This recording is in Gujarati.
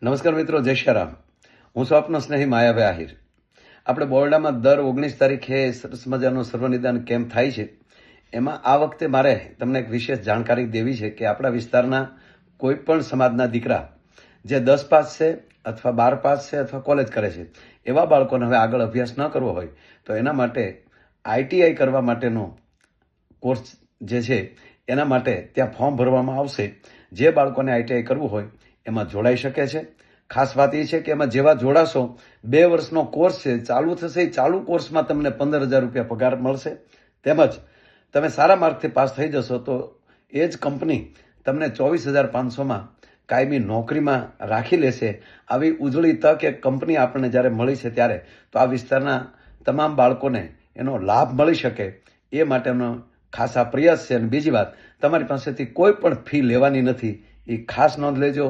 નમસ્કાર મિત્રો, જય શ્રી રામ. હું છું આપનો સ્નેહી માયાભાઈ આહિર. આપણે બોરડામાં દર 19 તારીખે સરસ મજાનો સર્વનિદાન કેમ્પ થાય છે. એમાં આ વખતે મારે તમને એક વિશેષ જાણકારી દેવી છે કે આપણા વિસ્તારના કોઈ પણ સમાજના દીકરા જે 10 પાસ છે અથવા 12 પાસ છે અથવા કોલેજ કરે છે, એવા બાળકોને હવે આગળ અભ્યાસ ન કરવો હોય તો એના માટે આઈટીઆઈ કરવા માટેનો કોર્સ જે છે એના માટે ત્યાં ફોર્મ ભરવામાં આવશે. જે બાળકોને આઈટીઆઈ કરવું હોય એમાં જોડાઈ શકે છે. ખાસ વાત એ છે કે એમાં જેવા જોડાશો 2 વર્ષનો કોર્સ છે, ચાલુ થશે. એ ચાલુ કોર્સમાં તમને 15,000 રૂપિયા પગાર મળશે. તેમજ તમે સારા માર્કથી પાસ થઈ જશો તો એ જ કંપની તમને 24,500માં કાયમી નોકરીમાં રાખી લેશે. આવી ઉજળી તક એક કંપની આપણને જ્યારે મળી છે ત્યારે તો આ વિસ્તારના તમામ બાળકોને એનો લાભ મળી શકે એ માટેનો ખાસ આ પ્રયાસ છે. અને બીજી વાત, તમારી પાસેથી કોઈ પણ ફી લેવાની નથી, એ ખાસ નોંધ લેજો.